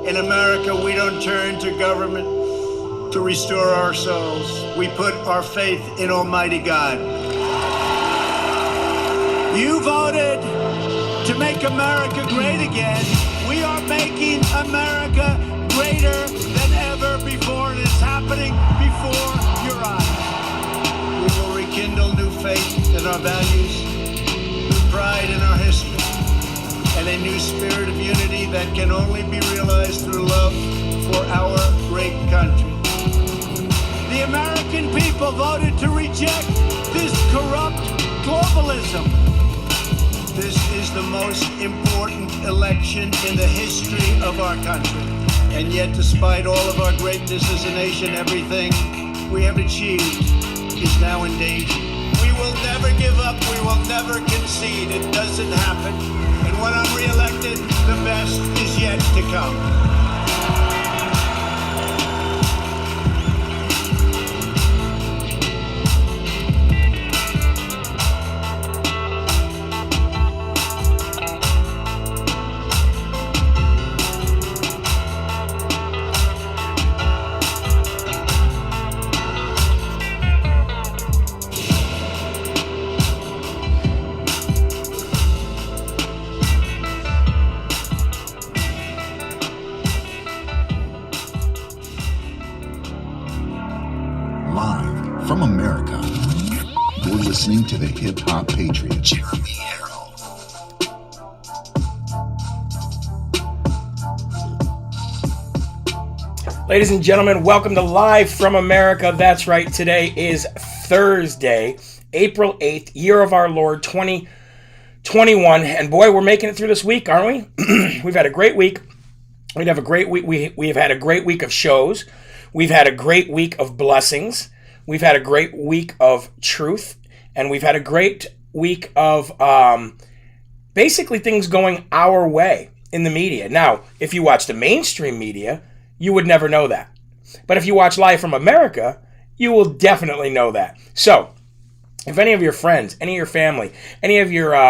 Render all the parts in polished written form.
In America, we don't turn to government to restore ourselves. We put our faith in Almighty God. You voted to make America great again. We are making America greater than ever before, and it's happening before your eyes. We will rekindle new faith in our values, new pride in our history, and a new spirit of unity that can only be realized through love for our great country. The American people voted to reject this corrupt globalism. This is the most important election in the history of our country. And yet, despite all of our greatness as a nation, everything we have achieved is now in danger. We will never give up. We will never concede. It doesn't happen. And when I'm reelected, the best is yet to come. From America, you're listening to the Hip Hop Patriot, Jeremy Herrell. Ladies and gentlemen, welcome to Live from America. That's right, today is Thursday, April 8th, year of our Lord 2021. And boy, we're making it through this week, aren't we? We've had a great week. We've had a great week. We have had a great week of shows. We've had a great week of blessings. We've had a great week of truth, and we've had a great week of basically things going our way in the media. Now, if you watch the mainstream media, you would never know that. But if you watch Live from America, you will definitely know that. So, if any of your friends, any of your family, any of your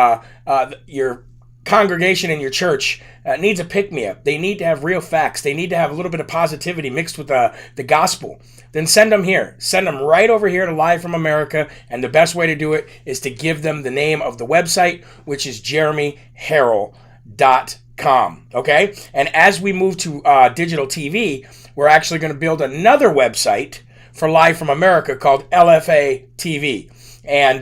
congregation in your church needs a pick-me-up, they need to have real facts, they need to have a little bit of positivity mixed with the gospel, then send them here. Send them right over here to Live from America, and the best way to do it is to give them the name of the website, which is jeremyherrell.com, okay? And as we move to digital TV, we're actually going to build another website for Live from America called LFA TV, and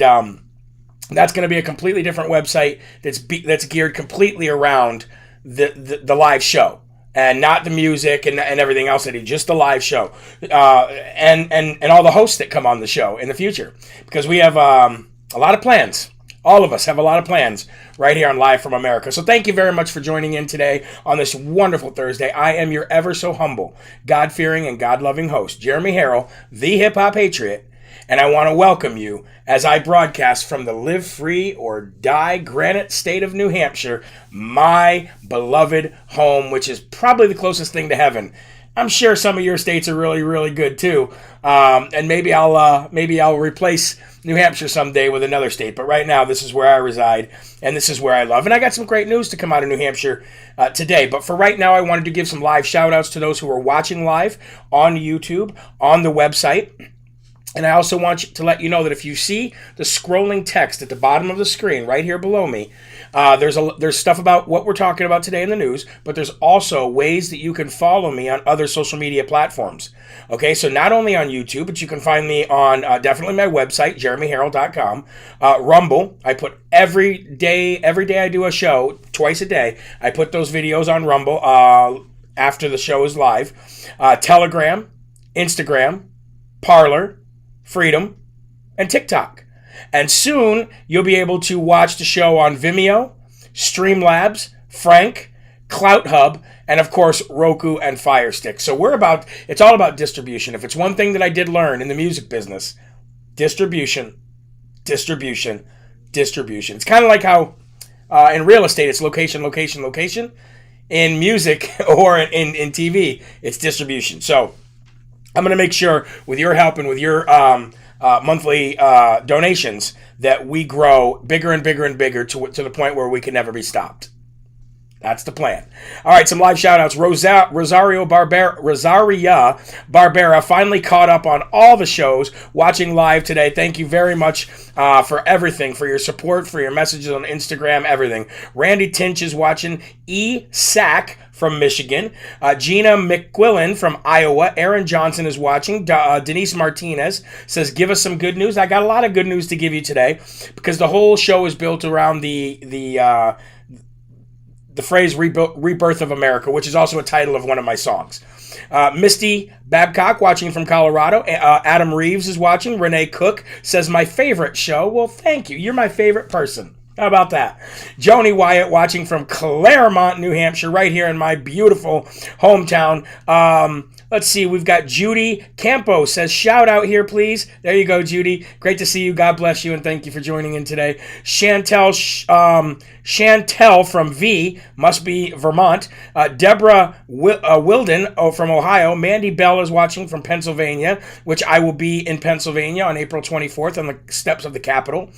that's going to be a completely different website that's geared completely around the live show. And not the music and everything else that just the live show, and all the hosts that come on the show in the future, because we have a lot of plans. All of us have a lot of plans right here on Live from America. So thank you very much for joining in today on this wonderful Thursday. I am your ever so humble, God-fearing, and God-loving host, Jeremy Herrell, the Hip Hop Patriot, and I want to welcome you as I broadcast from the Live Free or Die Granite State of New Hampshire, my beloved home, which is probably the closest thing to heaven. I'm sure some of your states are really, really good too, and maybe I'll replace New Hampshire someday with another state. But right now, this is where I reside, and this is where I love. And I got some great news to come out of New Hampshire today. But for right now, I wanted to give some live shout-outs to those who are watching live on YouTube, on the website. And I also want to let you know that if you see the scrolling text at the bottom of the screen right here below me, there's stuff about what we're talking about today in the news, but there's also ways that you can follow me on other social media platforms. Okay, so not only on YouTube, but you can find me on definitely my website, jeremyherrell.com, Rumble. I put every day I do a show, twice a day, I put those videos on Rumble after the show is live. Telegram, Instagram, Parler, Freedom, and TikTok. And soon, you'll be able to watch the show on Vimeo, Streamlabs, Frank, Clout Hub, and of course, Roku and Fire Stick. So it's all about distribution. If it's one thing that I did learn in the music business, distribution. It's kind of like how in real estate, it's location. In music or in TV, it's distribution. So I'm going to make sure, with your help and with your monthly donations, that we grow bigger and bigger and bigger to the point where we can never be stopped. That's the plan. All right, some live shout-outs. Rosaria Barbera finally caught up on all the shows, watching live today. Thank you very much for everything, for your support, for your messages on Instagram, everything. Randy Tinch is watching. Sack from Michigan. Gina McQuillan from Iowa. Aaron Johnson is watching. Denise Martinez says, give us some good news. I got a lot of good news to give you today because the whole show is built around the phrase Rebirth of America, which is also a title of one of my songs. Misty Babcock watching from Colorado. Adam Reeves is watching. Renee Cook says, my favorite show. Well, thank you. You're my favorite person. How about that? Joni Wyatt watching from Claremont, New Hampshire, right here in my beautiful hometown. Let's see, we've got Judy Campo says, shout out here, please. There you go, Judy. Great to see you. God bless you, and thank you for joining in today. Chantel from V, must be Vermont. Deborah Wilden from Ohio. Mandy Bell is watching from Pennsylvania, which I will be in Pennsylvania on April 24th on the steps of the Capitol.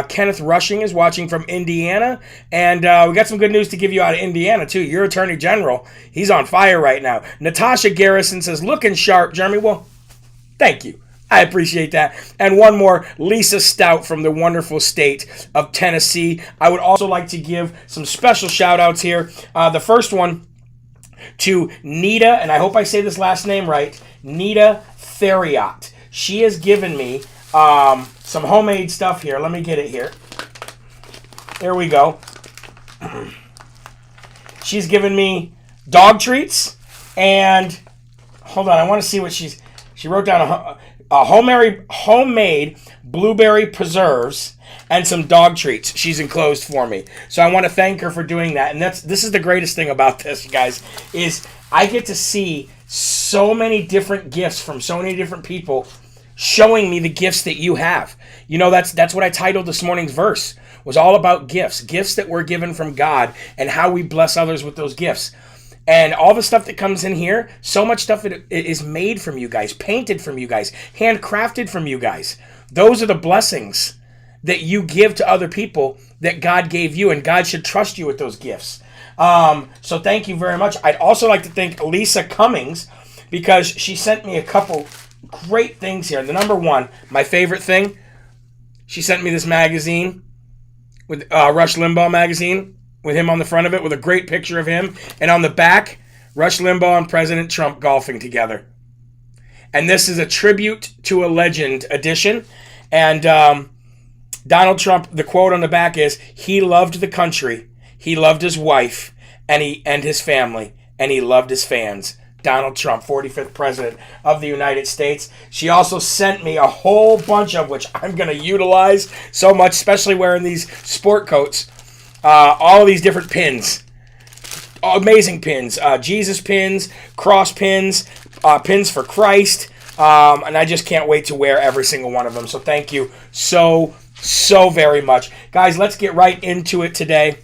Kenneth Rushing is watching from Indiana, and we got some good news to give you out of Indiana, too. Your Attorney General, he's on fire right now. Natasha Garrison says, looking sharp, Jeremy. Well, thank you. I appreciate that. And one more, Lisa Stout from the wonderful state of Tennessee. I would also like to give some special shout-outs here. The first one to Nita, and I hope I say this last name right, Nita Theriot. She has given me some homemade stuff here. Let me get it here. There we go. She's given me dog treats, and hold on, I want to see what she wrote down a homemade blueberry preserves and some dog treats she's enclosed for me. So I want to thank her for doing that. And this is the greatest thing about this, guys, is I get to see so many different gifts from so many different people showing me the gifts that you have. You know, that's what I titled this morning's verse, was all about gifts that were given from God and how we bless others with those gifts. And all the stuff that comes in here, so much stuff that is made from you guys, painted from you guys, handcrafted from you guys. Those are the blessings that you give to other people that God gave you, and God should trust you with those gifts. So thank you very much. I'd also like to thank Lisa Cummings because she sent me a couple great things here. The number one, my favorite thing, she sent me this magazine, with Rush Limbaugh magazine, with him on the front of it, with a great picture of him. And on the back, Rush Limbaugh and President Trump golfing together. And this is a tribute to a legend edition. And Donald Trump, the quote on the back is, he loved the country, he loved his wife, and his family, and he loved his fans. Donald Trump, 45th President of the United States. She also sent me a whole bunch of which I'm going to utilize so much, especially wearing these sport coats. All of these different pins. Amazing pins. Jesus pins, cross pins, pins for Christ. And I just can't wait to wear every single one of them. So thank you so very much. Guys, let's get right into it today.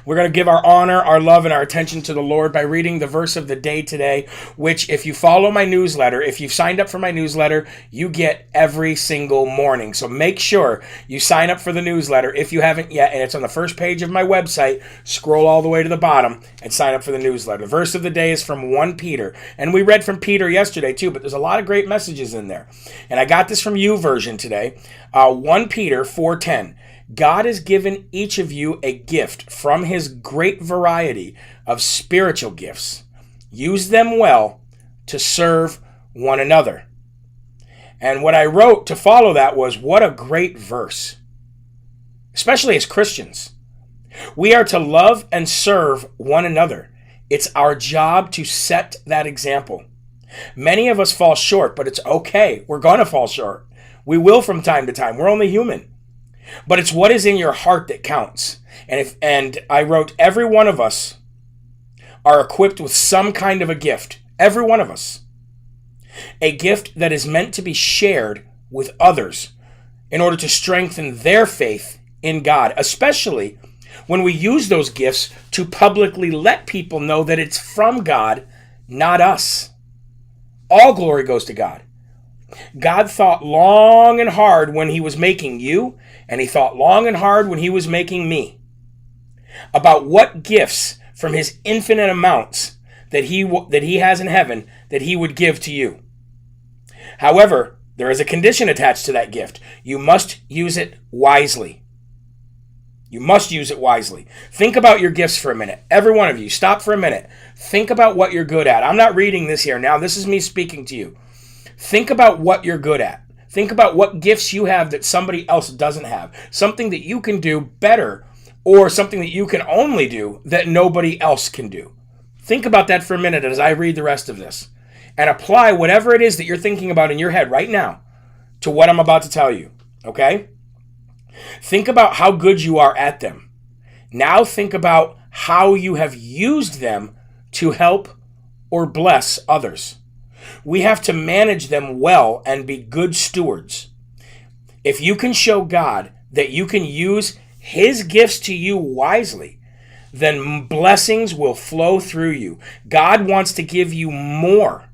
We're going to give our honor, our love, and our attention to the Lord by reading the verse of the day today, which if you follow my newsletter, if you've signed up for my newsletter, you get every single morning. So make sure you sign up for the newsletter if you haven't yet, and it's on the first page of my website. Scroll all the way to the bottom and sign up for the newsletter. The verse of the day is from 1 Peter, and we read from Peter yesterday too, but there's a lot of great messages in there. And I got this from YouVersion today, 1 Peter 4:10. God has given each of you a gift from his great variety of spiritual gifts. Use them well to serve one another. And what I wrote to follow that was, what a great verse, especially as Christians. We are to love and serve one another. It's our job to set that example. Many of us fall short, but it's okay. We're going to fall short. We will from time to time. We're only human. But it's what is in your heart that counts. And I wrote, every one of us are equipped with some kind of a gift. Every one of us. A gift that is meant to be shared with others in order to strengthen their faith in God, especially when we use those gifts to publicly let people know that it's from God, not us. All glory goes to God. God thought long and hard when he was making you, and he thought long and hard when he was making me. about what gifts from his infinite amounts that he has in heaven that he would give to you. However, there is a condition attached to that gift. You must use it wisely. You must use it wisely. Think about your gifts for a minute. Every one of you, stop for a minute. Think about what you're good at. I'm not reading this here now. This is me speaking to you. Think about what you're good at. Think about what gifts you have that somebody else doesn't have. Something that you can do better, or something that you can only do that nobody else can do. Think about that for a minute as I read the rest of this. And apply whatever it is that you're thinking about in your head right now to what I'm about to tell you. Okay? Think about how good you are at them. Now think about how you have used them to help or bless others. We have to manage them well and be good stewards. If you can show God that you can use his gifts to you wisely, then blessings will flow through you. God wants to give you more,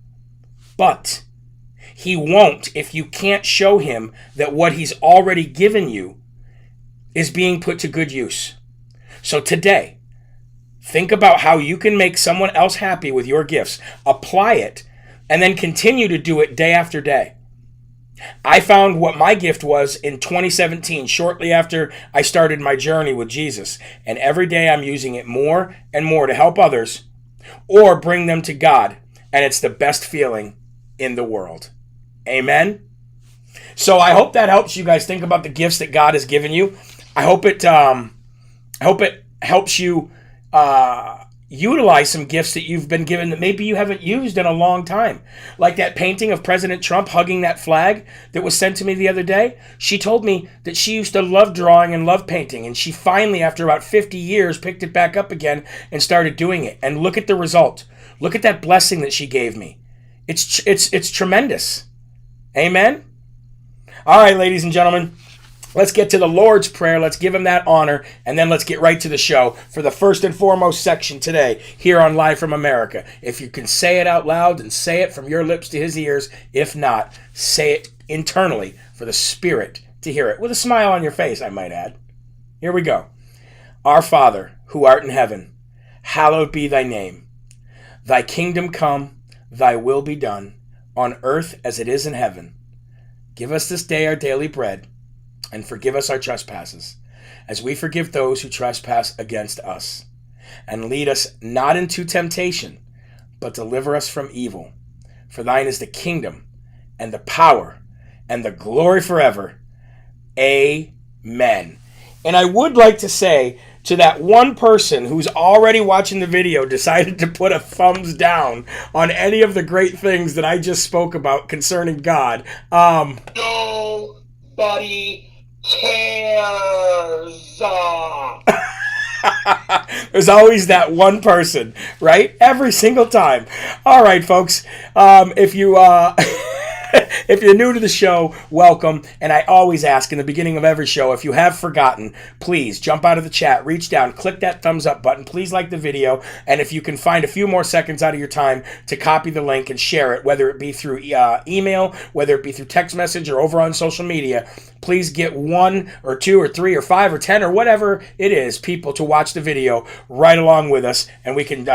but he won't if you can't show him that what he's already given you is being put to good use. So today, think about how you can make someone else happy with your gifts. Apply it, and then continue to do it day after day. I found what my gift was in 2017, shortly after I started my journey with Jesus. And every day I'm using it more and more to help others or bring them to God. And it's the best feeling in the world. Amen? So I hope that helps you guys think about the gifts that God has given you. I hope it helps you utilize some gifts that you've been given that maybe you haven't used in a long time. Like that painting of President Trump hugging that flag that was sent to me the other day. She told me that she used to love drawing and love painting, and she finally, after about 50 years, picked it back up again and started doing it. And look at the result. Look at that blessing that she gave me. It's tremendous. Amen? All right, ladies and gentlemen. Let's get to the Lord's Prayer. Let's give him that honor, and then let's get right to the show for the first and foremost section today here on Live from America. If you can say it out loud, then say it from your lips to his ears. If not, say it internally for the Spirit to hear it, with a smile on your face, I might add. Here we go. Our Father, who art in heaven, hallowed be thy name. Thy kingdom come, thy will be done, on earth as it is in heaven. Give us this day our daily bread, and forgive us our trespasses, as we forgive those who trespass against us. And lead us not into temptation, but deliver us from evil. For thine is the kingdom, and the power, and the glory forever. Amen. And I would like to say to that one person who's already watching the video decided to put a thumbs down on any of the great things that I just spoke about concerning God. Nobody cares. There's always that one person, right? Every single time. All right, folks. If you're new to the show, welcome. And I always ask in the beginning of every show, if you have forgotten, please jump out of the chat, reach down, click that thumbs up button. Please like the video. And if you can find a few more seconds out of your time to copy the link and share it, whether it be through email, whether it be through text message or over on social media, please get 1 or 2 or 3 or 5 or 10 or whatever it is, people to watch the video right along with us, and we can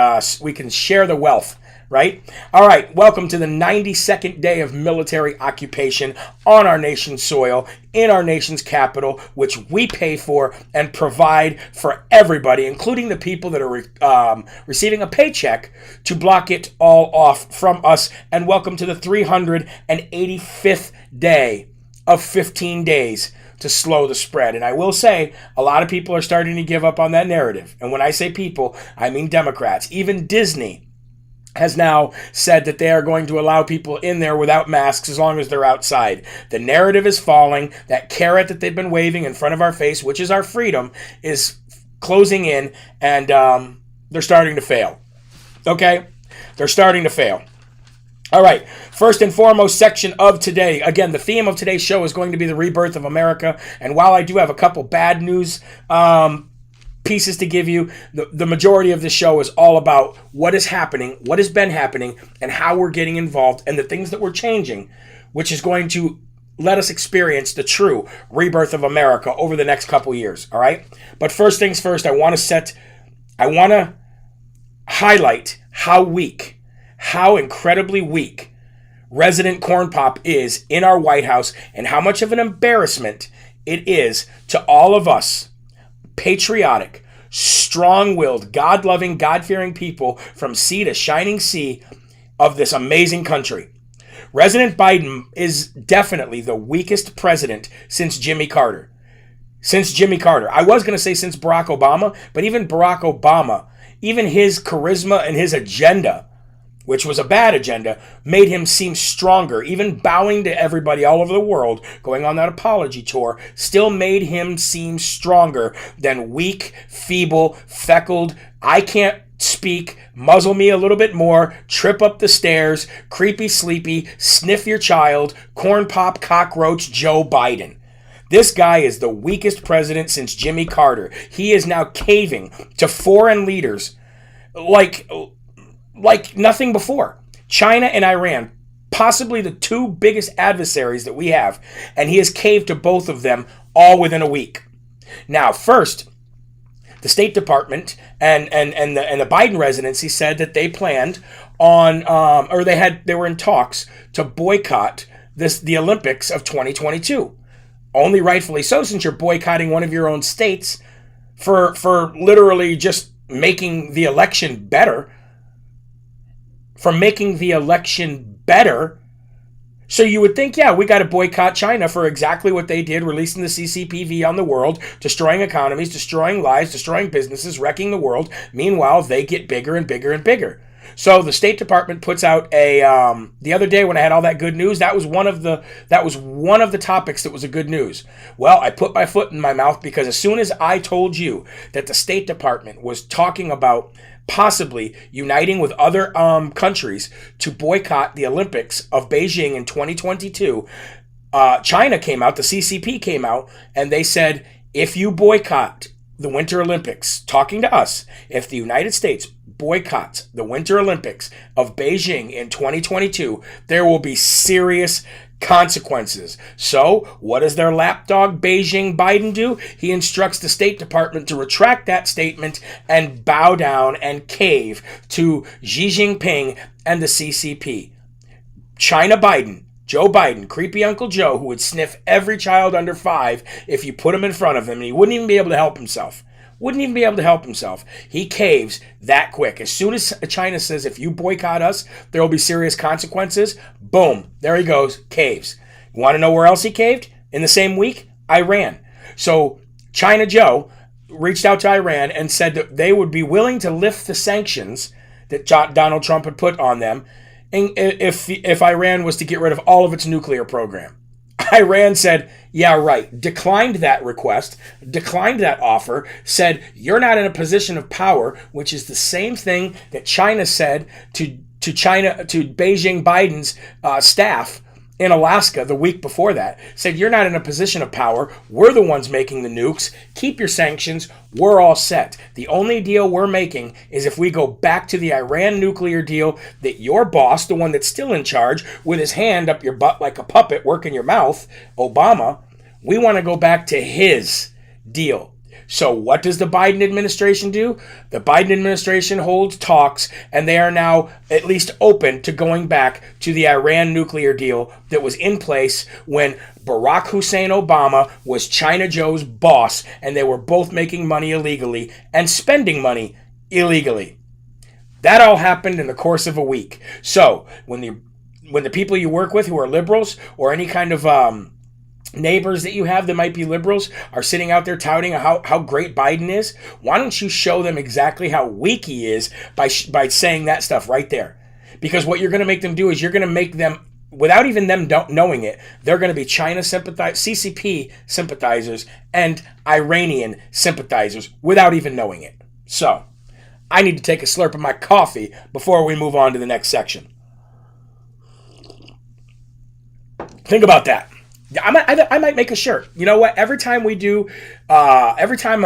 share the wealth. Right? All right. Welcome to the 92nd day of military occupation on our nation's soil, in our nation's capital, which we pay for and provide for everybody, including the people that are receiving a paycheck, to block it all off from us. And welcome to the 385th day of 15 days to slow the spread. And I will say, a lot of people are starting to give up on that narrative. And when I say people, I mean Democrats. Even Disney has now said that they are going to allow people in there without masks as long as they're outside. The narrative is falling. That carrot that they've been waving in front of our face, which is our freedom, is closing in, and they're starting to fail. Okay? They're starting to fail. All right, first and foremost section of today. Again, the theme of today's show is going to be the rebirth of America. And while I do have a couple bad news pieces to give you, the majority of the show is all about what is happening, what has been happening, and how we're getting involved, and the things that we're changing, which is going to let us experience the true rebirth of America over the next couple years, all right? But first things first, I want to highlight how incredibly weak Resident Corn Pop is in our White House and how much of an embarrassment it is to all of us patriotic, strong-willed, God-loving, God-fearing people from sea to shining sea of this amazing country. President Biden is definitely the weakest president since Jimmy Carter. I was going to say since Barack Obama, but even Barack Obama, even his charisma and his agenda, which was a bad agenda, made him seem stronger. Even bowing to everybody all over the world, going on that apology tour, still made him seem stronger than weak, feeble, feckled, I can't speak, muzzle me a little bit more, trip up the stairs, creepy, sleepy, sniff your child, corn pop, cockroach Joe Biden. This guy is the weakest president since Jimmy Carter. He is now caving to foreign leaders like nothing before. China and Iran, possibly the two biggest adversaries that we have, and he has caved to both of them all within a week. Now, first, the State Department and the Biden residency said that they planned on, they were in talks to boycott the Olympics of 2022. Only rightfully so, since you're boycotting one of your own states for literally just making the election better. So you would think, yeah, we got to boycott China for exactly what they did, releasing the CCPV on the world, destroying economies, destroying lives, destroying businesses, wrecking the world. Meanwhile, they get bigger and bigger and bigger. So the State Department puts out the other day when I had all that good news, that was one of the topics that was a good news. Well, I put my foot in my mouth because as soon as I told you that the State Department was talking about possibly uniting with other countries to boycott the Olympics of Beijing in 2022, China came out, the CCP came out, and they said, if you boycott the Winter Olympics, talking to us, if the United States boycotts the Winter Olympics of Beijing in 2022, there will be serious consequences. So, what does their lapdog Beijing Biden do? He instructs the State Department to retract that statement and bow down and cave to Xi Jinping and the CCP. China Biden, Joe Biden, creepy Uncle Joe, who would sniff every child under 5 if you put him in front of him, and he wouldn't even be able to help himself. He caves that quick. As soon as China says, if you boycott us, there will be serious consequences, boom, there he goes, caves. You want to know where else he caved? In the same week, Iran. So China Joe reached out to Iran and said that they would be willing to lift the sanctions that Donald Trump had put on them if Iran was to get rid of all of its nuclear program. Iran said, yeah, right, declined that request, declined that offer, said, you're not in a position of power, which is the same thing that China said to Beijing Biden's staff in Alaska the week before that, said, you're not in a position of power, we're the ones making the nukes, keep your sanctions, we're all set. The only deal we're making is if we go back to the Iran nuclear deal that your boss, the one that's still in charge, with his hand up your butt like a puppet working your mouth, Obama, we want to go back to his deal. So what does the Biden administration do? The Biden administration holds talks, and they are now at least open to going back to the Iran nuclear deal that was in place when Barack Hussein Obama was China Joe's boss, and they were both making money illegally and spending money illegally. That all happened in the course of a week. So when the people you work with who are liberals or any kind of neighbors that you have that might be liberals are sitting out there touting how great Biden is, why don't you show them exactly how weak he is by saying that stuff right there? Because what you're going to make them do is you're going to make them, without even them knowing it, they're going to be China CCP sympathizers and Iranian sympathizers without even knowing it. So, I need to take a slurp of my coffee before we move on to the next section. Think about that. I might make a shirt. You know what? Every time we do, every time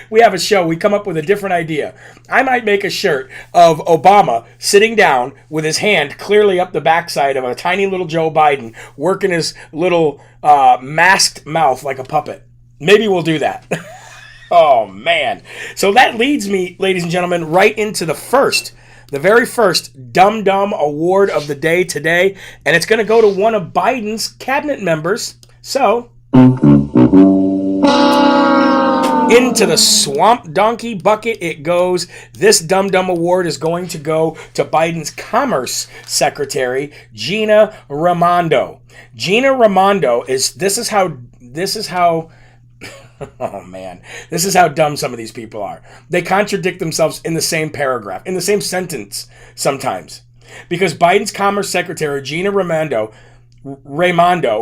we have a show, we come up with a different idea. I might make a shirt of Obama sitting down with his hand clearly up the backside of a tiny little Joe Biden, working his little masked mouth like a puppet. Maybe we'll do that. Oh, man. So that leads me, ladies and gentlemen, right into the very first Dum Dum Award of the day today, and it's going to go to one of Biden's cabinet members. So, into the swamp donkey bucket it goes. This Dum Dum Award is going to go to Biden's Commerce Secretary, Gina Raimondo. Gina Raimondo this is how oh man, this is how dumb some of these people are. They contradict themselves in the same paragraph, in the same sentence sometimes. Because Biden's Commerce Secretary, Gina Raimondo,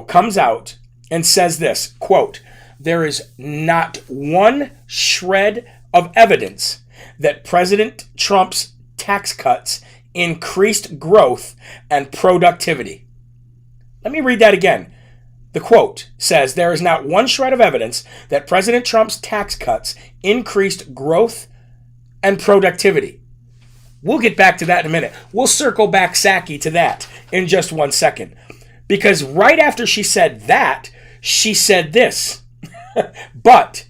comes out and says this, quote, "There is not one shred of evidence that President Trump's tax cuts increased growth and productivity." Let me read that again. The quote says, "There is not one shred of evidence that President Trump's tax cuts increased growth and productivity." We'll get back to that in a minute. We'll circle back Psaki to that in just 1 second. Because right after she said that, she said this. But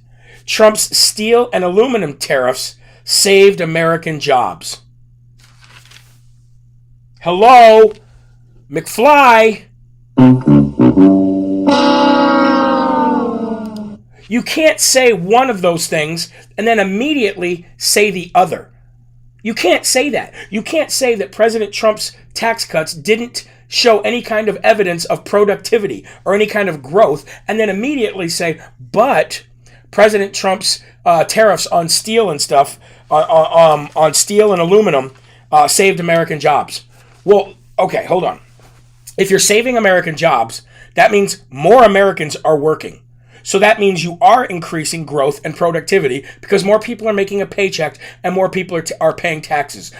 Trump's steel and aluminum tariffs saved American jobs. Hello, McFly. You can't say one of those things and then immediately say the other. You can't say that. You can't say that President Trump's tax cuts didn't show any kind of evidence of productivity or any kind of growth and then immediately say, but President Trump's tariffs on steel and stuff, on steel and aluminum, saved American jobs. Well, okay, hold on. If you're saving American jobs, that means more Americans are working. So that means you are increasing growth and productivity because more people are making a paycheck and more people are paying taxes.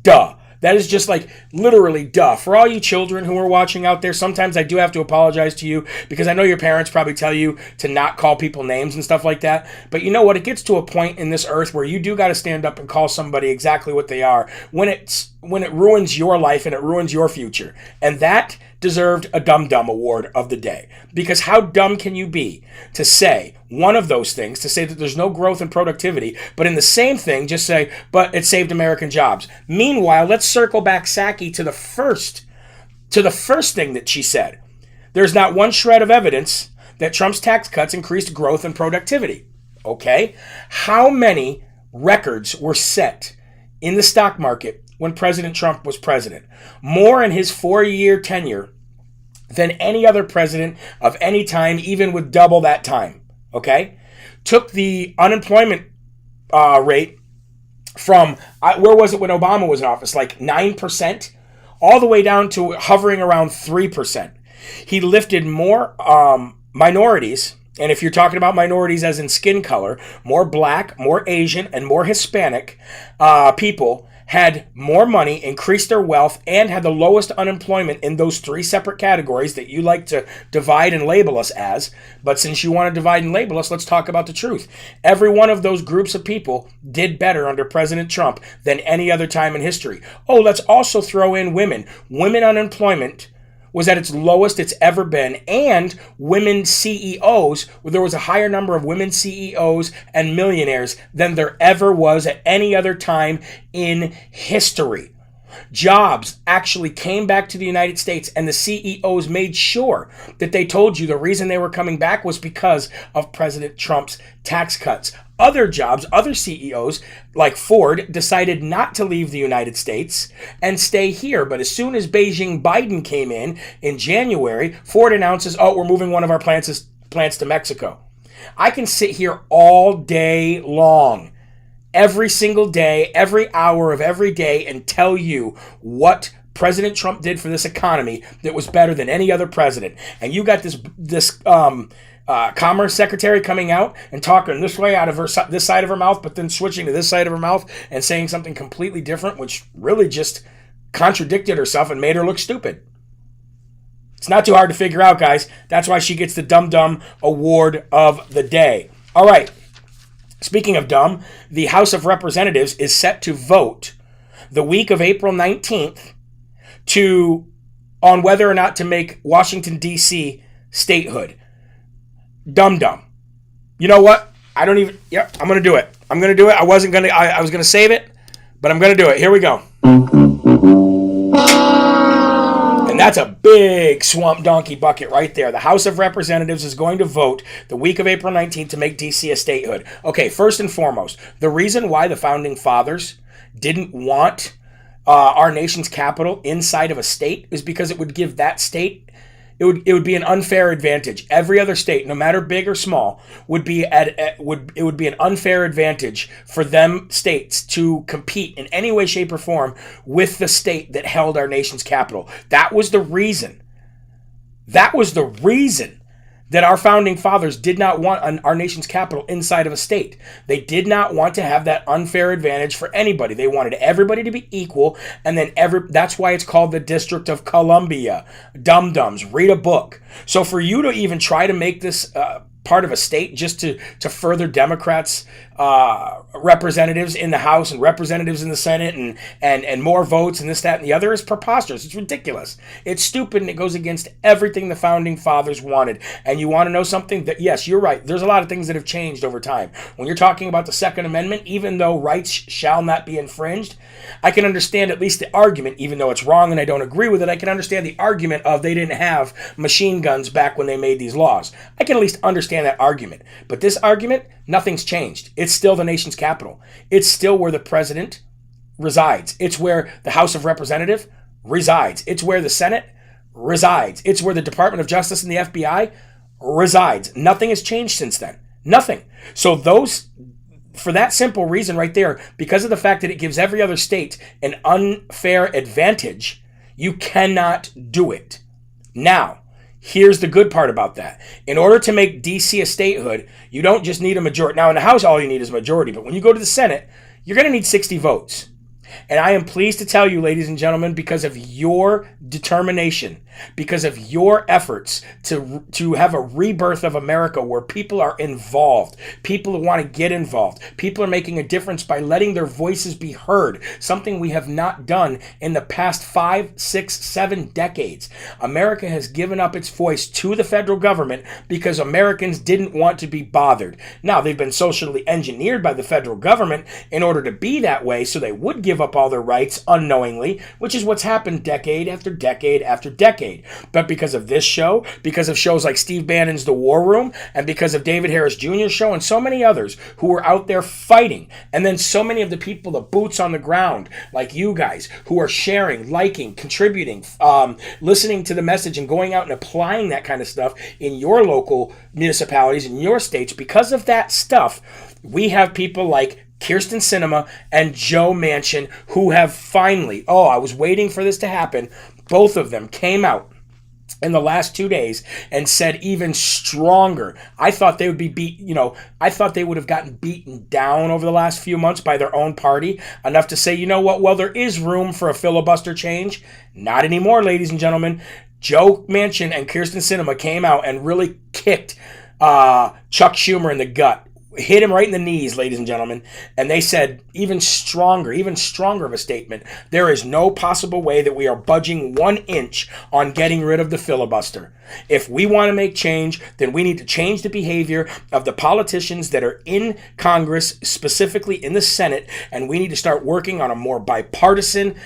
Duh. That is just like literally duh. For all you children who are watching out there, sometimes I do have to apologize to you because I know your parents probably tell you to not call people names and stuff like that. But you know what? It gets to a point in this earth where you do got to stand up and call somebody exactly what they are when it ruins your life and it ruins your future. And that deserved a Dum Dum Award of the day. Because how dumb can you be to say one of those things, to say that there's no growth and productivity, but in the same thing just say, but it saved American jobs. Meanwhile, let's circle back Psaki to the first thing that she said. There's not one shred of evidence that Trump's tax cuts increased growth and productivity. Okay? How many records were set in the stock market when President Trump was president? More in his 4-year tenure than any other president of any time, even with double that time. Okay? Took the unemployment rate from, where was it when Obama was in office? Like 9%? All the way down to hovering around 3%. He lifted more minorities, and if you're talking about minorities as in skin color, more black, more Asian, and more Hispanic people had more money, increased their wealth, and had the lowest unemployment in those 3 separate categories that you like to divide and label us as. But since you want to divide and label us, let's talk about the truth. Every one of those groups of people did better under President Trump than any other time in history. Oh, let's also throw in women. Women unemployment was at its lowest it's ever been, and women CEOs, there was a higher number of women CEOs and millionaires than there ever was at any other time in history. Jobs actually came back to the United States, and the CEOs made sure that they told you the reason they were coming back was because of President Trump's tax cuts. Other jobs, other CEOs, like Ford, decided not to leave the United States and stay here. But as soon as Beijing Biden came in January, Ford announces, oh, we're moving one of our plants to Mexico. I can sit here all day long, every single day, every hour of every day, and tell you what President Trump did for this economy that was better than any other president. And you got this Commerce Secretary coming out and talking this way out of this side of her mouth, but then switching to this side of her mouth and saying something completely different, which really just contradicted herself and made her look stupid. It's not too hard to figure out, guys. That's why she gets the Dum Dum Award of the day. All right. Speaking of dumb, the House of Representatives is set to vote the week of April 19th on whether or not to make Washington, D.C. statehood. Dumb. You know what? I'm going to do it. I'm going to do it. I was going to save it, but I'm going to do it. Here we go. And that's a big swamp donkey bucket right there. The House of Representatives is going to vote the week of April 19th to make D.C. a statehood. Okay, first and foremost, the reason why the Founding Fathers didn't want our nation's capital inside of a state is because it would give that state, it would be an unfair advantage. Every other state, no matter big or small, would be an unfair advantage for them states to compete in any way, shape, or form with the state that held our nation's capital. That was the reason. That was the reason that our founding fathers did not want our nation's capital inside of a state. They did not want to have that unfair advantage for anybody. They wanted everybody to be equal, and then that's why it's called the District of Columbia. Dum-dums, read a book. So for you to even try to make this part of a state just to further Democrats' representatives in the House and representatives in the Senate and more votes and this, that, and the other is preposterous. It's ridiculous. It's stupid, and it goes against everything the Founding Fathers wanted. And you want to know something? That yes, you're right. There's a lot of things that have changed over time. When you're talking about the Second Amendment, even though rights shall not be infringed, I can understand at least the argument, even though it's wrong and I don't agree with it, I can understand the argument of they didn't have machine guns back when they made these laws. I can at least understand that argument. But this argument, nothing's changed. It's still the nation's capital. It's still where the president resides. It's where the House of Representatives resides. It's where the Senate resides. It's where the Department of Justice and the FBI resides. Nothing has changed since then. Nothing. So for that simple reason right there, because of the fact that it gives every other state an unfair advantage, you cannot do it. Now, here's the good part about that. In order to make D.C. a statehood, you don't just need a majority. Now, in the House, all you need is a majority. But when you go to the Senate, you're going to need 60 votes. And I am pleased to tell you, ladies and gentlemen, because of your determination, because of your efforts to have a rebirth of America where people are involved, people who want to get involved, people are making a difference by letting their voices be heard, something we have not done in the past 5, 6, 7 decades. America has given up its voice to the federal government because Americans didn't want to be bothered. Now, they've been socially engineered by the federal government in order to be that way, so they would give up all their rights unknowingly, which is what's happened decade after decade after decade. But because of this show, because of shows like Steve Bannon's The War Room, and because of David Harris Jr.'s show and so many others who were out there fighting, and then so many of the people, the boots on the ground, like you guys, who are sharing, liking, contributing, listening to the message and going out and applying that kind of stuff in your local municipalities, in your states, because of that stuff, we have people like Kyrsten Sinema and Joe Manchin, who have finally, I was waiting for this to happen, both of them came out in the last 2 days and said even stronger. I thought they would be I thought they would have gotten beaten down over the last few months by their own party, enough to say, you know what, well, there is room for a filibuster change. Not anymore, ladies and gentlemen. Joe Manchin and Kyrsten Sinema came out and really kicked Chuck Schumer in the gut. Hit him right in the knees, ladies and gentlemen, and they said even stronger of a statement. There is no possible way that we are budging 1 inch on getting rid of the filibuster. If we want to make change, then we need to change the behavior of the politicians that are in Congress, specifically in the Senate, and we need to start working on a more bipartisan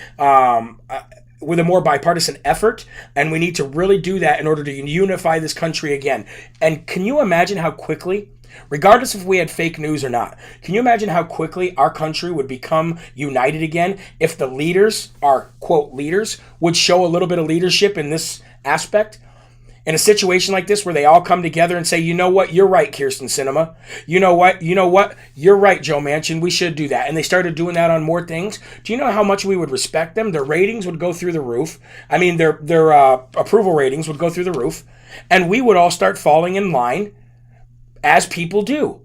effort, and we need to really do that in order to unify this country again. And can you imagine how quickly, regardless if we had fake news or not, can you imagine how quickly our country would become united again if the leaders, our quote leaders, would show a little bit of leadership in this aspect? In a situation like this where they all come together and say, you know what, you're right, Kyrsten Sinema. You know what, you're right, Joe Manchin, we should do that. And they started doing that on more things. Do you know how much we would respect them? Their ratings would go through the roof. I mean, their approval ratings would go through the roof. And we would all start falling in line as people do.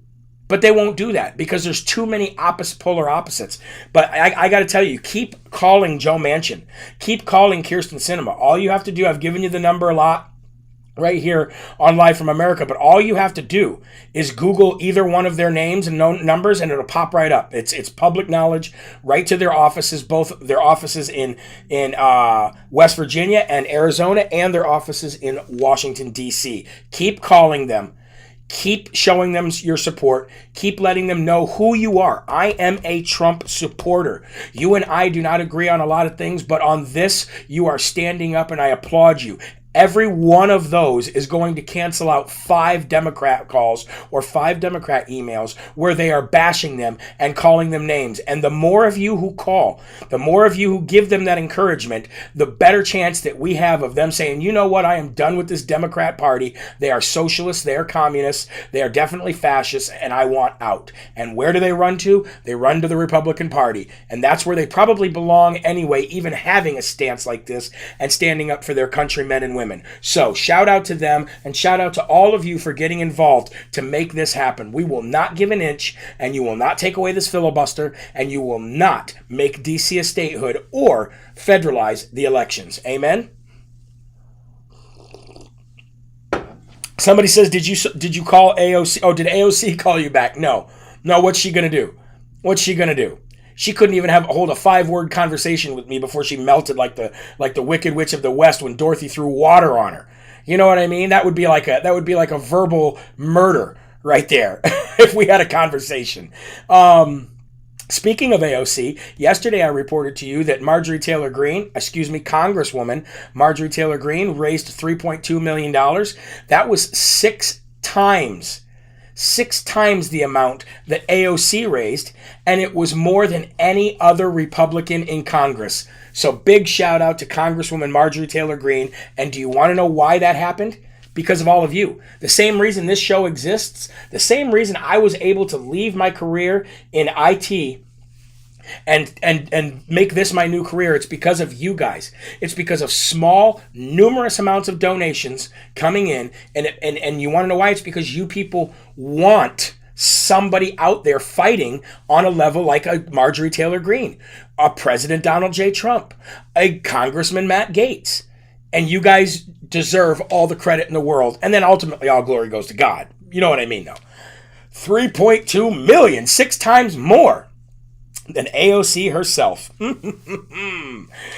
But they won't do that because there's too many polar opposites. But I got to tell you, keep calling Joe Manchin. Keep calling Kyrsten Sinema. All you have to do, I've given you the number a lot right here on Live from America, but all you have to do is Google either one of their names and numbers, and it'll pop right up. It's public knowledge, right to their offices, both their offices in West Virginia and Arizona, and their offices in Washington, D.C. Keep calling them. Keep showing them your support. Keep letting them know who you are. I am a Trump supporter. You and I do not agree on a lot of things, but on this, you are standing up, and I applaud you. Every one of those is going to cancel out 5 Democrat calls or 5 Democrat emails where they are bashing them and calling them names. And the more of you who call, the more of you who give them that encouragement, the better chance that we have of them saying, you know what, I am done with this Democrat Party. They are socialists, they are communists, they are definitely fascists, and I want out. And where do they run to? They run to the Republican Party. And that's where they probably belong anyway, even having a stance like this and standing up for their countrymen and women. So shout out to them, and shout out to all of you for getting involved to make this happen. We will not give an inch, and you will not take away this filibuster, and you will not make DC a statehood or federalize the elections. Amen? Somebody says, did you call AOC? Oh, did AOC call you back? No. What's she going to do? What's she going to do? She couldn't even hold a 5-word conversation with me before she melted like the Wicked Witch of the West when Dorothy threw water on her. You know what I mean? That would be like a verbal murder right there if we had a conversation. Speaking of AOC, yesterday I reported to you that Congresswoman Marjorie Taylor Greene raised $3.2 million. That was 6 times the amount that AOC raised, and it was more than any other Republican in Congress. So big shout out to Congresswoman Marjorie Taylor Greene. And do you want to know why that happened? Because of all of you. The same reason this show exists, the same reason I was able to leave my career in IT and make this my new career, it's because of you guys. It's because of small, numerous amounts of donations coming in, and you want to know why? It's because you people want somebody out there fighting on a level like a Marjorie Taylor Greene, a President Donald J. Trump, a Congressman Matt Gaetz, and you guys deserve all the credit in the world, and then ultimately all glory goes to God. You know what I mean, though. 3.2 million, 6 times more than AOC herself.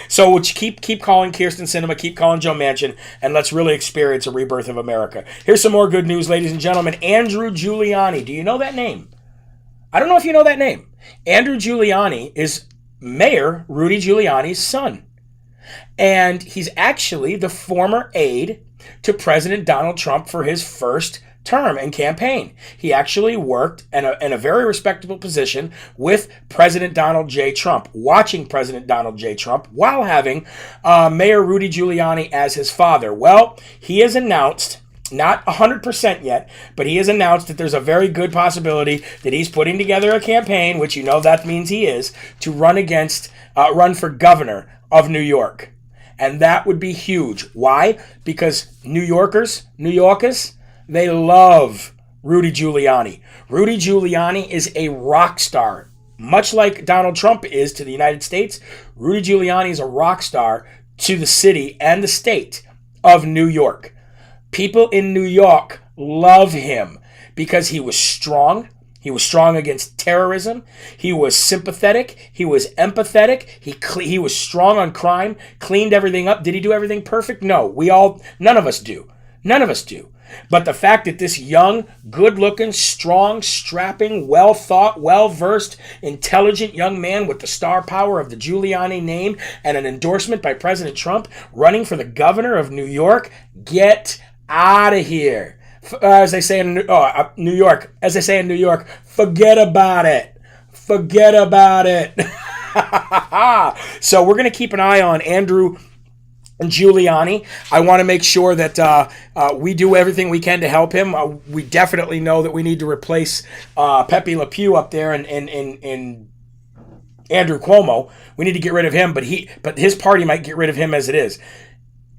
So keep calling Kyrsten Sinema, keep calling Joe Manchin, and let's really experience a rebirth of America. Here's some more good news, ladies and gentlemen. Andrew Giuliani. Do you know that name? I don't know if you know that name. Andrew Giuliani is Mayor Rudy Giuliani's son. And he's actually the former aide to President Donald Trump for his first term and campaign. He actually worked in a very respectable position with President Donald J. Trump, watching President Donald J. Trump while having Mayor Rudy Giuliani as his father. Well, he has announced, not 100% yet, but he has announced that there's a very good possibility that he's putting together a campaign, which you know that means he is, to run for governor of New York. And that would be huge. Why? Because New Yorkers, they love Rudy Giuliani. Rudy Giuliani is a rock star. Much like Donald Trump is to the United States, Rudy Giuliani is a rock star to the city and the state of New York. People in New York love him because he was strong. He was strong against terrorism. He was sympathetic. He was empathetic. He was strong on crime, cleaned everything up. Did he do everything perfect? No. None of us do. None of us do. But the fact that this young, good-looking, strong, strapping, well-thought, well-versed, intelligent young man with the star power of the Giuliani name and an endorsement by President Trump running for the governor of New York, get out of here. As they say in New York, forget about it. Forget about it. So we're going to keep an eye on Andrew Giuliani. I want to make sure that we do everything we can to help him. We definitely know that we need to replace Pepe Le Pew up there and Andrew Cuomo. We need to get rid of him, but his party might get rid of him as it is.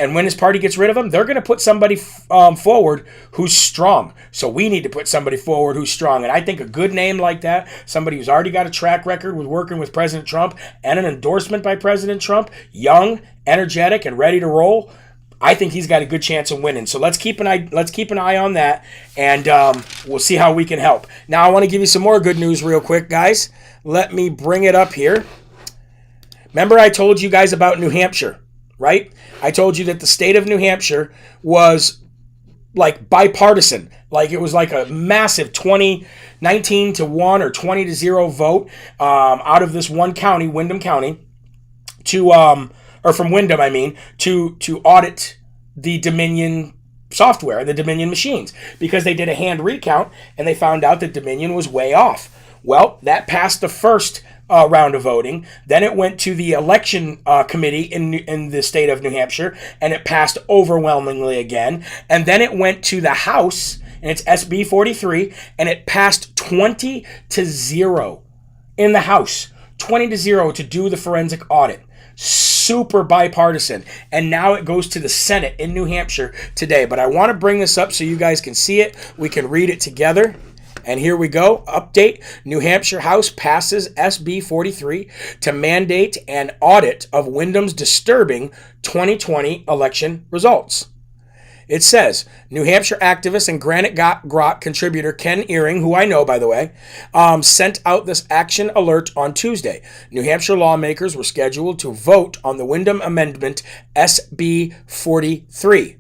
And when his party gets rid of him, they're going to put somebody forward who's strong. So we need to put somebody forward who's strong. And I think a good name like that, somebody who's already got a track record with working with President Trump and an endorsement by President Trump, young, energetic, and ready to roll, I think he's got a good chance of winning. So let's keep an eye on that, and we'll see how we can help. Now I want to give you some more good news real quick, guys. Let me bring it up here. Remember I told you guys about New Hampshire, right? I told you that the state of New Hampshire was like bipartisan. Like it was like a massive 19 to 1 or 20 to 0 vote out of this one county, Windham County, or from Wyndham, I mean, to audit the Dominion software and the Dominion machines, because they did a hand recount and they found out that Dominion was way off. Well, that passed the first round of voting. Then it went to the election committee in the state of New Hampshire, and it passed overwhelmingly again. And then it went to the House, and it's SB 43, and it passed 20 to 0 in the House. 20 to 0 to do the forensic audit. Super bipartisan. And now it goes to the Senate in New Hampshire today. But I want to bring this up so you guys can see it. We can read it together. And here we go. Update. New Hampshire House passes SB 43 to mandate an audit of Wyndham's disturbing 2020 election results. It says, New Hampshire activist and Granite Grot contributor Ken Earing, who I know, by the way, sent out this action alert on Tuesday. New Hampshire lawmakers were scheduled to vote on the Wyndham Amendment SB 43.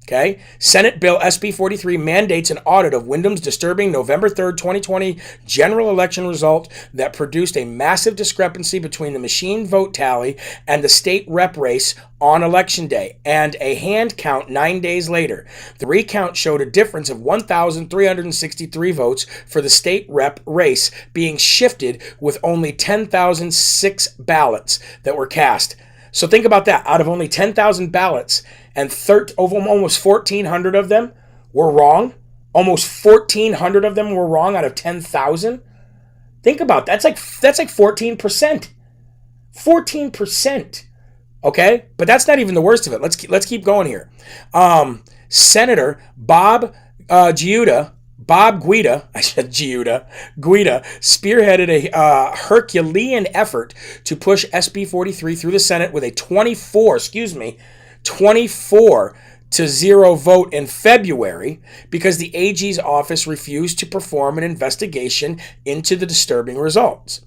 Okay. Senate Bill SB 43 mandates an audit of Wyndham's disturbing November 3rd, 2020 general election result that produced a massive discrepancy between the machine vote tally and the state rep race on election day, and a hand count 9 days later. The recount showed a difference of 1,363 votes for the state rep race being shifted, with only 10,006 ballots that were cast. So think about that. Out of only 10,000 ballots, and almost 1,400 of them were wrong. Almost 1,400 of them were wrong out of 10,000. Think about that. That's like 14%. 14%. Okay, but that's not even the worst of it. Let's keep going here. Senator Bob Guida spearheaded a Herculean effort to push SB 43 through the Senate with a 24 to 0 vote in February, because the AG's office refused to perform an investigation into the disturbing results.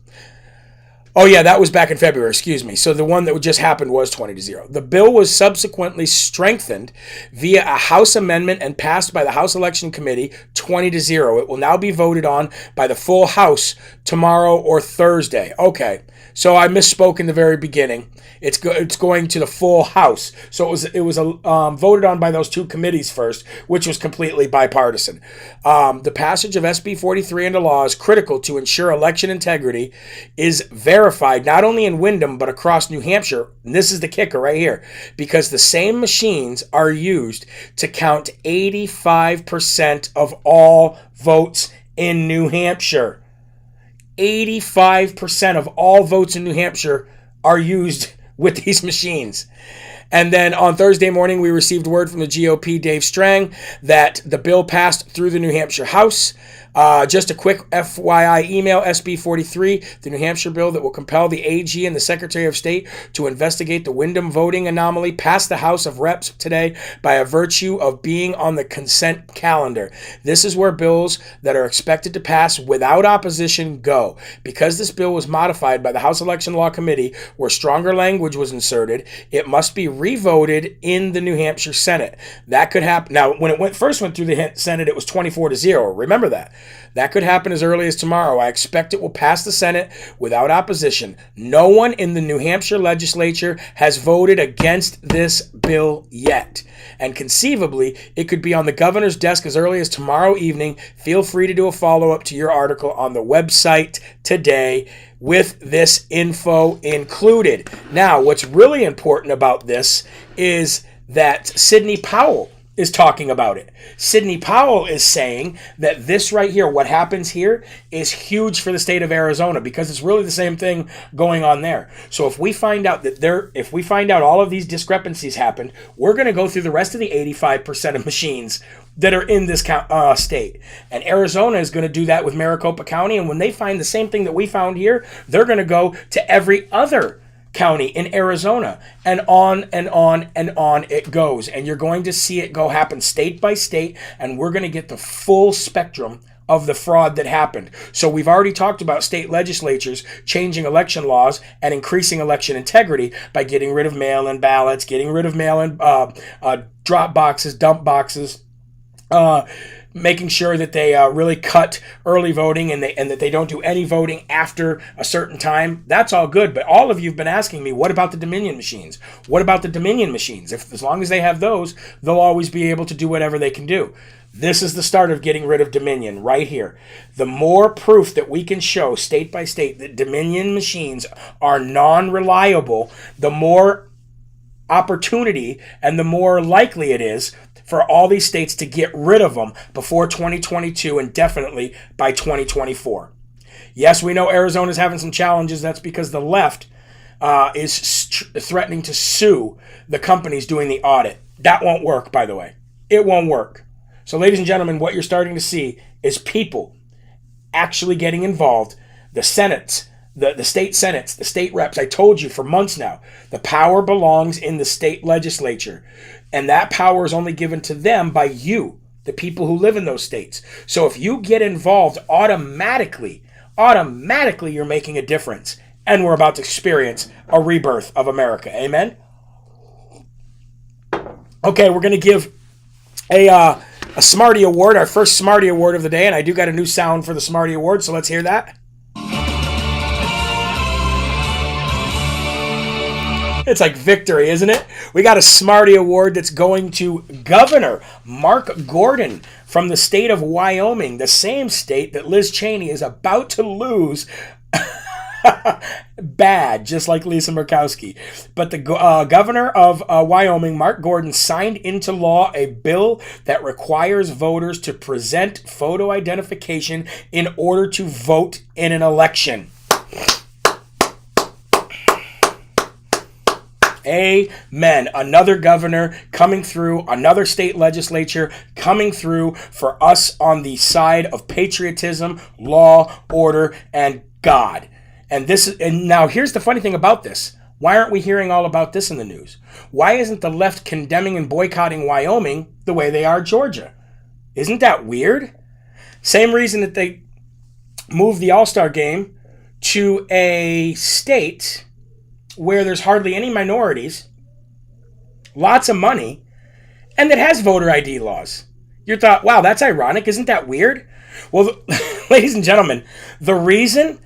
Oh yeah, that was back in February, So the one that just happened was 20 to 0. The bill was subsequently strengthened via a House amendment and passed by the House Election Committee 20 to 0. It will now be voted on by the full House tomorrow or Thursday. Okay, so I misspoke in the very beginning. It's going to the full House. So it was voted on by those two committees first, which was completely bipartisan. The passage of SB 43 into law is critical to ensure election integrity is verified not only in Wyndham but across New Hampshire. And this is the kicker right here, because the same machines are used to count 85% of all votes in New Hampshire. 85% of all votes in New Hampshire are used with these machines. And then on Thursday morning, we received word from the GOP, Dave Strang, that the bill passed through the New Hampshire House. Just a quick FYI email, SB 43, the New Hampshire bill that will compel the AG and the Secretary of State to investigate the Wyndham voting anomaly, passed the House of Reps today by a virtue of being on the consent calendar. This is where bills that are expected to pass without opposition go. Because this bill was modified by the House Election Law Committee, where stronger language was inserted, it must be revoted in the New Hampshire Senate. That could happen. Now, when it first went through the Senate, it was 24 to 0. Remember that. That could happen as early as tomorrow. I expect it will pass the Senate without opposition. No one in the New Hampshire legislature has voted against this bill yet. And conceivably, it could be on the governor's desk as early as tomorrow evening. Feel free to do a follow-up to your article on the website today with this info included. Now, what's really important about this is that Sidney Powell is talking about it. Sidney Powell is saying that this right here, what happens here, is huge for the state of Arizona because it's really the same thing going on there. So if we find out all of these discrepancies happened, we're going to go through the rest of the 85% of machines that are in this state. And Arizona is going to do that with Maricopa County. And when they find the same thing that we found here, they're going to go to every other county in Arizona, and on and on and on it goes. And you're going to see it happen state by state, and we're going to get the full spectrum of the fraud that happened. So we've already talked about state legislatures changing election laws and increasing election integrity by getting rid of mail-in ballots, getting rid of mail-in drop boxes, dump boxes, making sure that they really cut early voting and that they don't do any voting after a certain time. That's all good, but all of you have been asking me, what about the Dominion machines? What about the Dominion machines? As long as they have those, they'll always be able to do whatever they can do. This is the start of getting rid of Dominion right here. The more proof that we can show state by state that Dominion machines are non-reliable, the more opportunity and the more likely it is for all these states to get rid of them before 2022 and definitely by 2024. Yes, we know Arizona's having some challenges. That's because the left is threatening to sue the companies doing the audit. That won't work, by the way. It won't work. So, ladies and gentlemen, what you're starting to see is people actually getting involved. The senates, the state senates, the state reps. I told you for months now, the power belongs in the state legislature. And that power is only given to them by you, the people who live in those states. So if you get involved, automatically you're making a difference. And we're about to experience a rebirth of America. Amen? Okay, we're going to give a Smarty Award, our first Smarty Award of the day. And I do got a new sound for the Smarty Award, so let's hear that. It's like victory, isn't it? We got a Smarty Award that's going to Governor Mark Gordon from the state of Wyoming, the same state that Liz Cheney is about to lose bad, just like Lisa Murkowski. But the governor of Wyoming, Mark Gordon, signed into law a bill that requires voters to present photo identification in order to vote in an election. Amen. Another governor coming through, another state legislature coming through for us on the side of patriotism, law, order, and God. And now here's the funny thing about this. Why aren't we hearing all about this in the news? Why isn't the left condemning and boycotting Wyoming the way they are Georgia? Isn't that weird? Same reason that they moved the All-Star game to a state where there's hardly any minorities, lots of money, and that has voter ID laws. You thought, wow, that's ironic. Isn't that weird? Well, ladies and gentlemen, the reason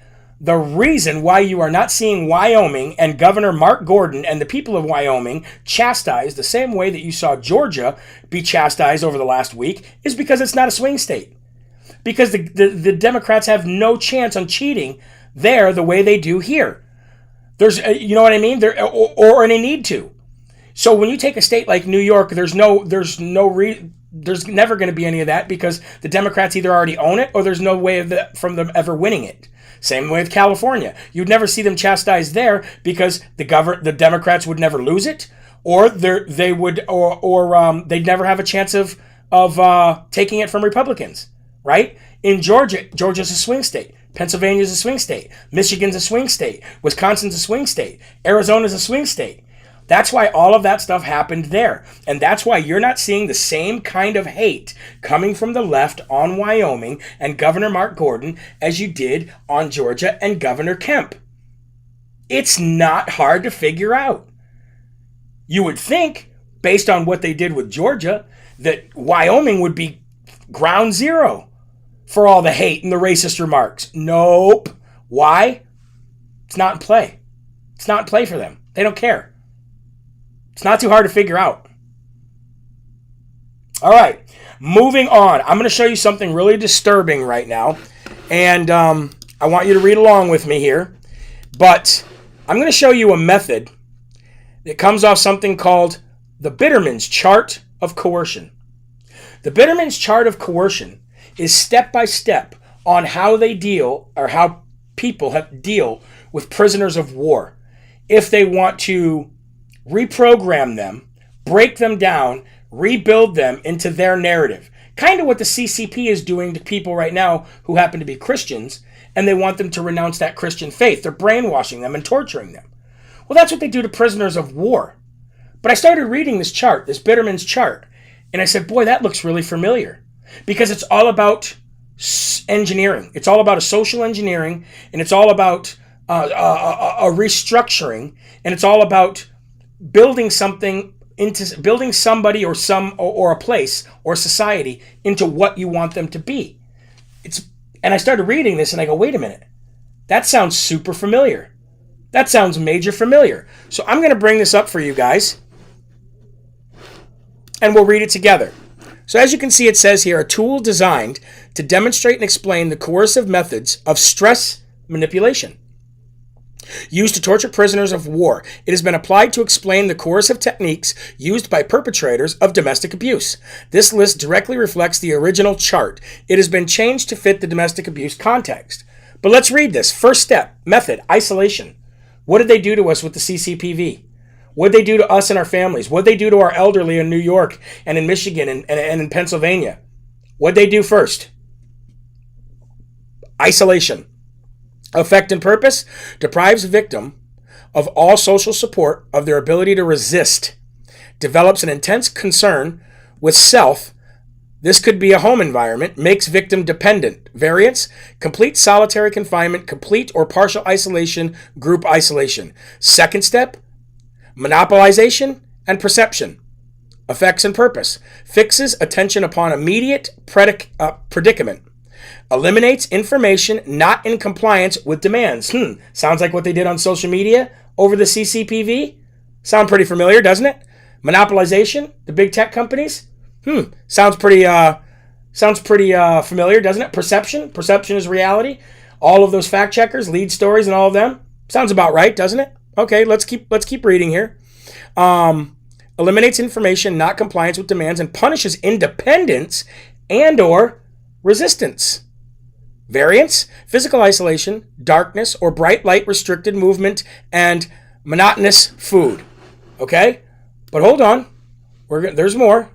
why you are not seeing Wyoming and Governor Mark Gordon and the people of Wyoming chastised the same way that you saw Georgia be chastised over the last week is because it's not a swing state. Because the Democrats have no chance on cheating there the way they do here. There's, you know what I mean? Or they need to. So when you take a state like New York, there's never going to be any of that because the Democrats either already own it or there's no way from them ever winning it. Same way with California. You'd never see them chastised there because the Democrats would never lose it, or they'd never have a chance of taking it from Republicans, right? In Georgia's a swing state. Pennsylvania's a swing state. Michigan's a swing state. Wisconsin's a swing state. Arizona's a swing state. That's why all of that stuff happened there. And that's why you're not seeing the same kind of hate coming from the left on Wyoming and Governor Mark Gordon as you did on Georgia and Governor Kemp. It's not hard to figure out. You would think, based on what they did with Georgia, that Wyoming would be ground zero for all the hate and the racist remarks. Nope. Why? It's not in play. It's not in play for them. They don't care. It's not too hard to figure out. All right, moving on. I'm going to show you something really disturbing right now, and I want you to read along with me here, but I'm going to show you a method that comes off something called the Bitterman's chart of coercion. The Bitterman's chart of coercion is step by step on how they deal, or how people have deal with prisoners of war. If they want to reprogram them, break them down, rebuild them into their narrative. Kind of what the CCP is doing to people right now who happen to be Christians, and they want them to renounce that Christian faith. They're brainwashing them and torturing them. Well, that's what they do to prisoners of war. But I started reading this chart, this Bitterman's chart, and I said, boy, that looks really familiar. Because it's all about engineering. It's all about a social engineering, and it's all about a restructuring, and it's all about building something into building somebody or a place or society into what you want them to be. And I started reading this and I go, wait a minute, that sounds super familiar. That sounds major familiar. So I'm going to bring this up for you guys and we'll read it together. So as you can see, it says here, a tool designed to demonstrate and explain the coercive methods of stress manipulation used to torture prisoners of war. It has been applied to explain the coercive techniques used by perpetrators of domestic abuse. This list directly reflects the original chart. It has been changed to fit the domestic abuse context. But let's read this. First step, method, isolation. What did they do to us with the CCPV? What did they do to us and our families? What did they do to our elderly in New York and in Michigan and in Pennsylvania? What did they do first? Isolation. Effect and purpose, deprives victim of all social support, of their ability to resist, develops an intense concern with self. This could be a home environment, makes victim dependent. Variance, complete solitary confinement, complete or partial isolation, group isolation. Second step, monopolization and perception. Effects and purpose, fixes attention upon immediate predicament. Eliminates information not in compliance with demands. Sounds like what they did on social media over the CCPV. Sound pretty familiar, doesn't it? Monopolization, the big tech companies. Sounds pretty familiar, doesn't it? Perception is reality. All of those fact checkers, lead stories, and all of them. Sounds about right, doesn't it? Okay, let's keep reading here. Eliminates information not compliance with demands and punishes independence and/or resistance. Variance, physical isolation, darkness or bright light restricted movement, and monotonous food. Okay? But hold on. There's more.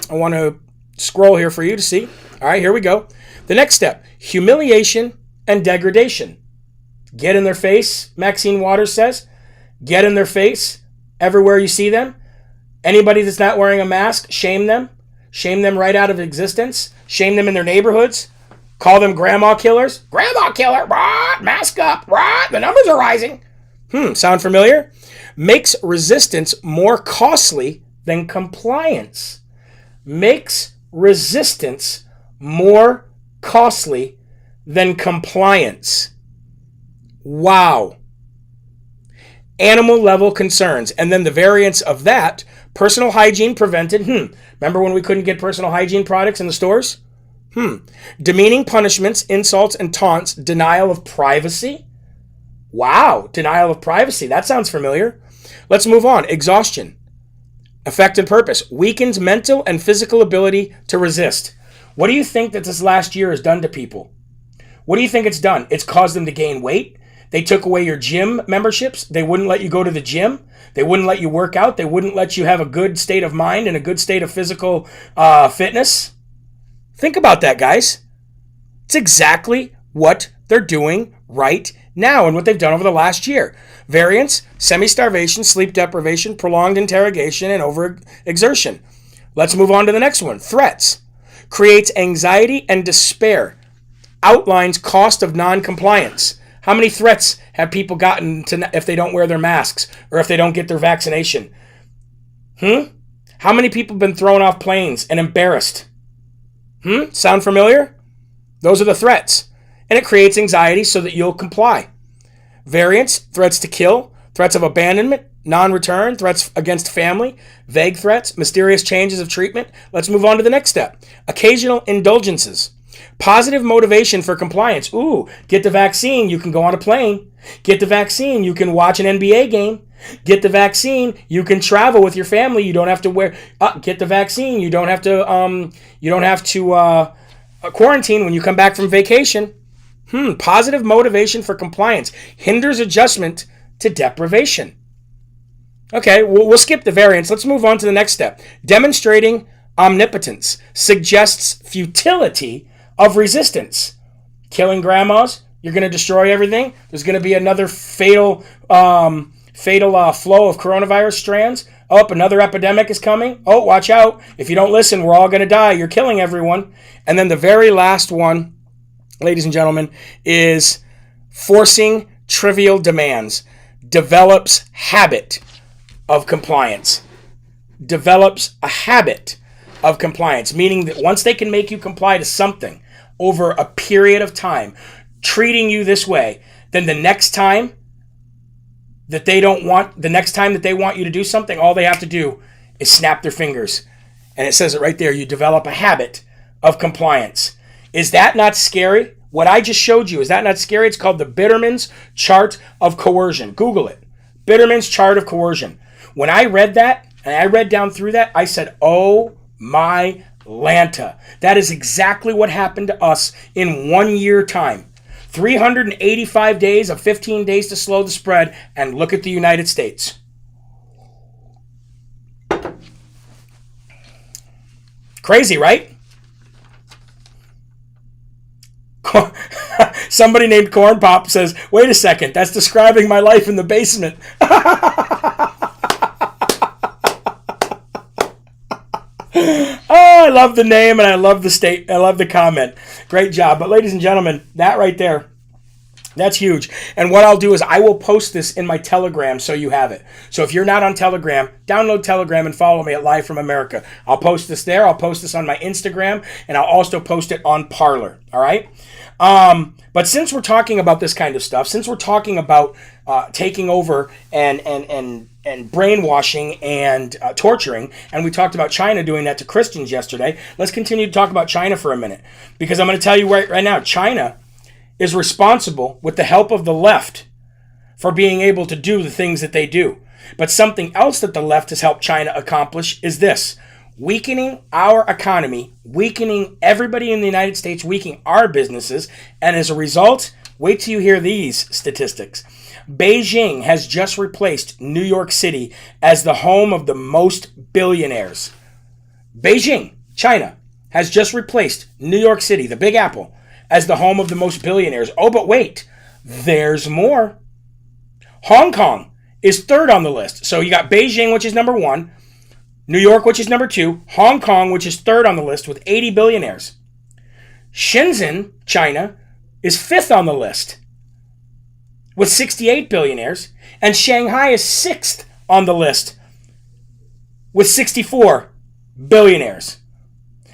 I want to scroll here for you to see. All right, here we go. The next step, humiliation and degradation. Get in their face, Maxine Waters says. Get in their face everywhere you see them. Anybody that's not wearing a mask, shame them. Shame them right out of existence. Shame them in their neighborhoods. Call them grandma killers. Grandma killer, what? Mask up, what? The numbers are rising. Sound familiar? Makes resistance more costly than compliance. Makes resistance more costly than compliance. Wow. Animal level concerns. And then the variants of that, personal hygiene prevented. Remember when we couldn't get personal hygiene products in the stores? Demeaning punishments, insults, and taunts. Denial of privacy. Wow. Denial of privacy. That sounds familiar. Let's move on. Exhaustion. Effect and purpose. Weakens mental and physical ability to resist. What do you think that this last year has done to people? What do you think it's done? It's caused them to gain weight. They took away your gym memberships. They wouldn't let you go to the gym. They wouldn't let you work out. They wouldn't let you have a good state of mind and a good state of physical fitness. Think about that, guys. It's exactly what they're doing right now and what they've done over the last year. Variance, semi-starvation, sleep deprivation, prolonged interrogation, and overexertion. Let's move on to the next one. Threats. Creates anxiety and despair. Outlines cost of non-compliance. How many threats have people gotten to if they don't wear their masks or if they don't get their vaccination? How many people have been thrown off planes and embarrassed? Sound familiar? Those are the threats. And it creates anxiety so that you'll comply. Variance, threats to kill, threats of abandonment, non-return, threats against family, vague threats, mysterious changes of treatment. Let's move on to the next step. Occasional indulgences. Positive motivation for compliance. Get the vaccine, you can go on a plane. Get the vaccine, you can watch an NBA game. Get the vaccine. You can travel with your family. You don't have to wear. Get the vaccine. You don't have to. Quarantine when you come back from vacation. Positive motivation for compliance hinders adjustment to deprivation. Okay, we'll skip the variants. Let's move on to the next step. Demonstrating omnipotence suggests futility of resistance. Killing grandmas. You're going to destroy everything. There's going to be another fatal flow of coronavirus strands. Oh, another epidemic is coming. Oh, watch out. If you don't listen, we're all going to die. You're killing everyone. And then the very last one, ladies and gentlemen, is forcing trivial demands. Develops habit of compliance. Develops a habit of compliance, meaning that once they can make you comply to something over a period of time, treating you this way, then the next time that they want you to do something, all they have to do is snap their fingers. And it says it right there. You develop a habit of compliance. Is that not scary? What I just showed you, is that not scary? It's called the Bitterman's Chart of Coercion. Google it. Bitterman's Chart of Coercion. When I read that, and I read down through that, I said, oh my Lanta. That is exactly what happened to us in 1 year time. 385 days of 15 days to slow the spread, and look at the United States. Crazy, right? Somebody named Corn Pop says, wait a second, that's describing my life in the basement. Oh, I love the name and I love the comment. Great job. But ladies and gentlemen, that right there, that's huge. And what I'll do is I will post this in my Telegram so you have it. So if you're not on Telegram, download Telegram and follow me at Live from America. I'll post this there. I'll post this on my Instagram, and I'll also post it on Parler. All right? But since we're talking about this kind of stuff, since we're talking about taking over and brainwashing and torturing, and we talked about China doing that to Christians yesterday, let's continue to talk about China for a minute. Because I'm going to tell you right now, China is responsible, with the help of the left, for being able to do the things that they do. But something else that the left has helped China accomplish is this: weakening our economy, weakening everybody in the United States, weakening our businesses, and as a result, wait till you hear these statistics. Beijing has just replaced New York City as the home of the most billionaires. Beijing, China, has just replaced New York City, the Big Apple, as the home of the most billionaires. Oh, but wait, there's more. Hong Kong is third on the list. So you got Beijing, which is number one, New York, which is number two, Hong Kong, which is third on the list with 80 billionaires. Shenzhen, China, is fifth on the list with 68 billionaires, and Shanghai is sixth on the list with 64 billionaires.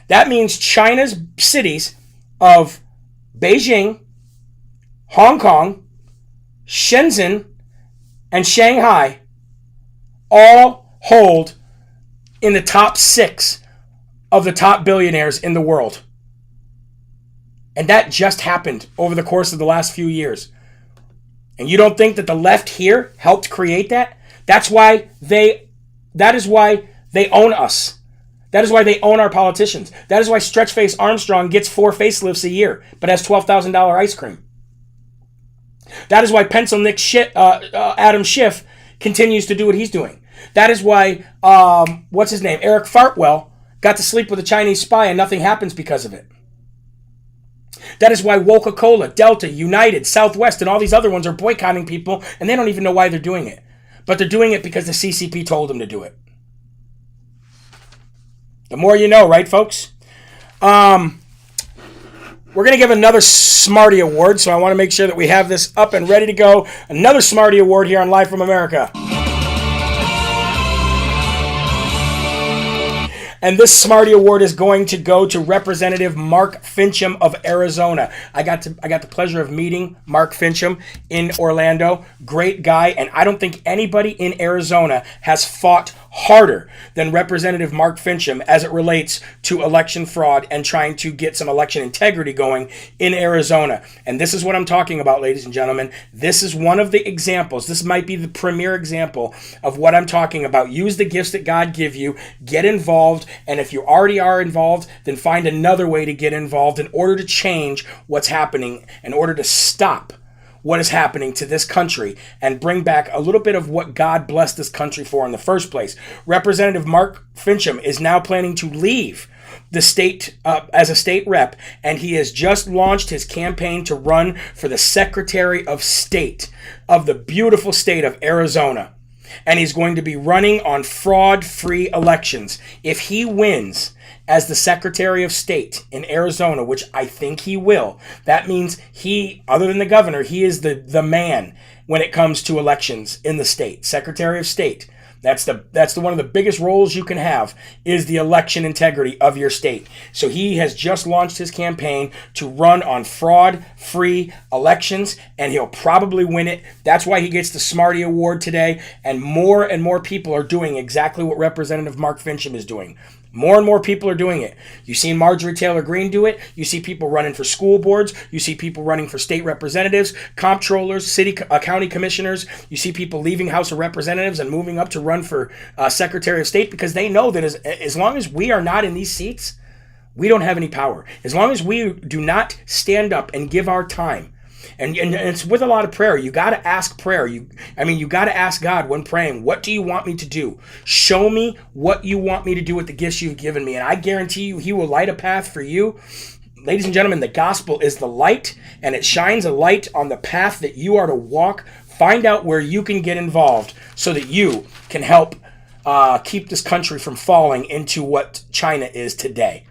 That means China's cities of Beijing, Hong Kong, Shenzhen, and Shanghai all hold in the top 6 of the top billionaires in the world. And that just happened over the course of the last few years. And you don't think that the left here helped create that? That is why they own us. That is why they own our politicians. That is why Stretchface Armstrong gets 4 facelifts a year, but has $12,000 ice cream. That is why Pencil Nick Adam Schiff continues to do what he's doing. That is why, what's his name? Eric Fartwell got to sleep with a Chinese spy and nothing happens because of it. That is why Coca-Cola, Delta, United, Southwest, and all these other ones are boycotting people, and they don't even know why they're doing it. But they're doing it because the CCP told them to do it. The more you know, right, folks? We're going to give another Smarty Award, so I want to make sure that we have this up and ready to go. Another Smarty Award here on Live from America. And this Smarty Award is going to go to Representative Mark Fincham of Arizona. I got the pleasure of meeting Mark Fincham in Orlando. Great guy, and I don't think anybody in Arizona has fought harder than Representative Mark Fincham as it relates to election fraud and trying to get some election integrity going in Arizona. And this is what I'm talking about, ladies and gentlemen. This is one of the examples. This might be the premier example of what I'm talking about. Use the gifts that God give you, get involved, and if you already are involved, then find another way to get involved in order to change what's happening, in order to stop what is happening to this country and bring back a little bit of what God blessed this country for in the first place. Representative Mark Fincham is now planning to leave the state as a state rep, and he has just launched his campaign to run for the Secretary of State of the beautiful state of Arizona. And he's going to be running on fraud-free elections. If he wins as the Secretary of State in Arizona, which I think he will, that means he, other than the governor, he is the man when it comes to elections in the state. Secretary of State. That's the one of the biggest roles you can have, is the election integrity of your state. So he has just launched his campaign to run on fraud-free elections, and he'll probably win it. That's why he gets the Smarty Award today, and more people are doing exactly what Representative Mark Fincham is doing. More and more people are doing it. You've seen Marjorie Taylor Greene do it. You see people running for school boards. You see people running for state representatives, comptrollers, county commissioners. You see people leaving House of Representatives and moving up to run for Secretary of State, because they know that as long as we are not in these seats, we don't have any power. As long as we do not stand up and give our time, and it's with a lot of prayer. You got to ask prayer. You got to ask God when praying, what do you want me to do? Show me what you want me to do with the gifts you've given me. And I guarantee you, he will light a path for you. Ladies and gentlemen, the gospel is the light, and it shines a light on the path that you are to walk. Find out where you can get involved so that you can help keep this country from falling into what China is today.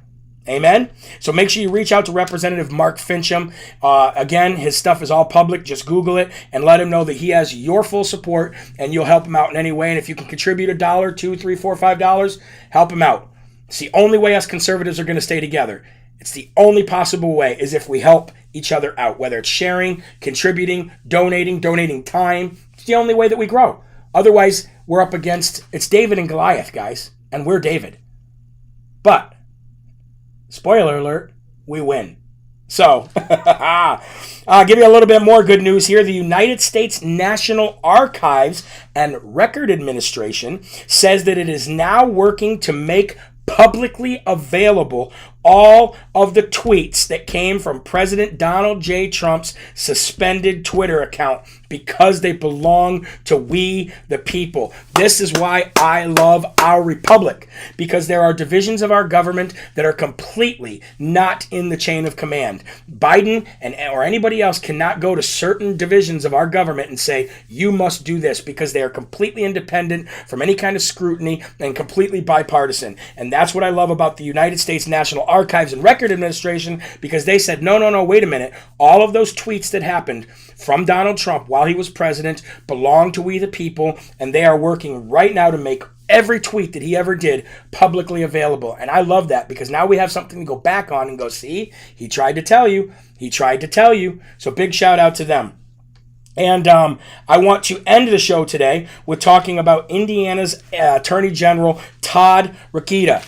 Amen. So make sure you reach out to Representative Mark Fincham. Again, his stuff is all public. Just Google it and let him know that he has your full support, and you'll help him out in any way. And if you can contribute $1, $2, $3, $4, $5, help him out. It's the only way us conservatives are going to stay together. It's the only possible way, is if we help each other out, whether it's sharing, contributing, donating time. It's the only way that we grow. Otherwise, we're up against, it's David and Goliath, guys, and we're David. But spoiler alert, we win. So, I'll give you a little bit more good news here. The United States National Archives and Record Administration says that it is now working to make publicly available all of the tweets that came from President Donald J. Trump's suspended Twitter account, because they belong to we the people. This is why I love our republic, because there are divisions of our government that are completely not in the chain of command. Biden or anybody else cannot go to certain divisions of our government and say, you must do this, because they are completely independent from any kind of scrutiny and completely bipartisan. And that's what I love about the United States National Archives and Record Administration, because they said, no, wait a minute. All of those tweets that happened from Donald Trump while he was president belong to we the people, and they are working right now to make every tweet that he ever did publicly available. And I love that, because now we have something to go back on and go, see, he tried to tell you. He tried to tell you. So big shout out to them. And I want to end the show today with talking about Indiana's Attorney General, Todd Rokita.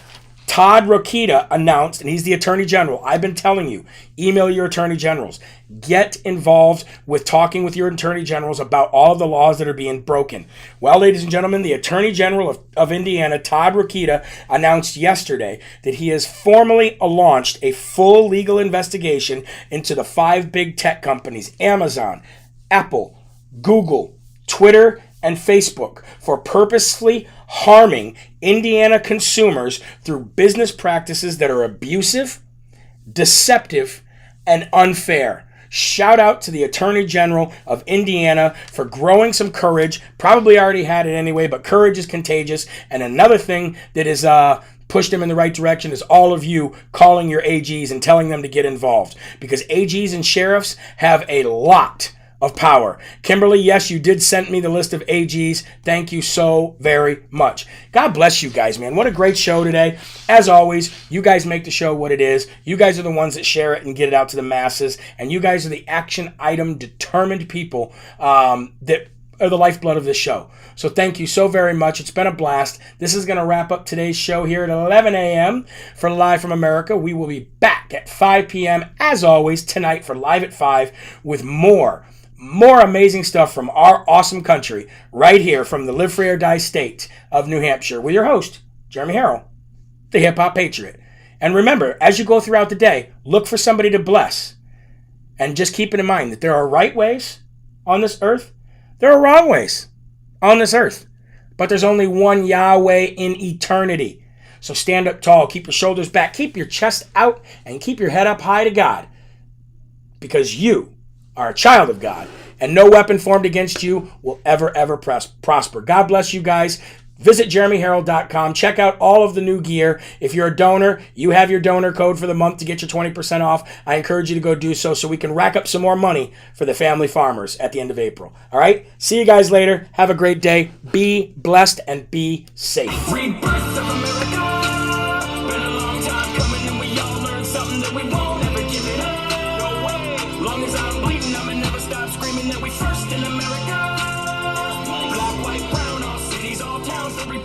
Todd Rokita announced, and he's the Attorney General. I've been telling you, email your Attorney Generals. Get involved with talking with your Attorney Generals about all of the laws that are being broken. Well, ladies and gentlemen, the Attorney General of Indiana, Todd Rokita, announced yesterday that he has formally launched a full legal investigation into the 5 big tech companies, Amazon, Apple, Google, Twitter, and Facebook, for purposefully harming Indiana consumers through business practices that are abusive, deceptive, and unfair. Shout out to the Attorney General of Indiana for growing some courage. Probably already had it anyway, but courage is contagious. And another thing that is pushed him in the right direction is all of you calling your AGs and telling them to get involved, because AGs and sheriffs have a lot of power. Kimberly, yes, you did send me the list of AGs. Thank you so very much. God bless you guys, man. What a great show today. As always, you guys make the show what it is. You guys are the ones that share it and get it out to the masses. And you guys are the action item determined people that are the lifeblood of this show. So thank you so very much. It's been a blast. This is going to wrap up today's show here at 11 a.m. for Live from America. We will be back at 5 p.m. as always tonight for Live at 5 with more amazing stuff from our awesome country right here from the Live Free or Die state of New Hampshire with your host, Jeremy Herrell, the Hip Hop Patriot. And remember, as you go throughout the day, look for somebody to bless. And just keep it in mind that there are right ways on this earth. There are wrong ways on this earth. But there's only one Yahweh in eternity. So stand up tall, keep your shoulders back, keep your chest out, and keep your head up high to God. Because you are a child of God. And no weapon formed against you will ever prosper. God bless you guys. Visit JeremyHerrell.com. Check out all of the new gear. If you're a donor, you have your donor code for the month to get your 20% off. I encourage you to go do so we can rack up some more money for the family farmers at the end of April. All right? See you guys later. Have a great day. Be blessed and be safe. Rebirth of America. Been a long time coming and we all learned something that we won't ever give it up. No way. Long as I'm bleeding, I'ma never stop screaming that we first in America. Black, white, brown, all cities, all towns, every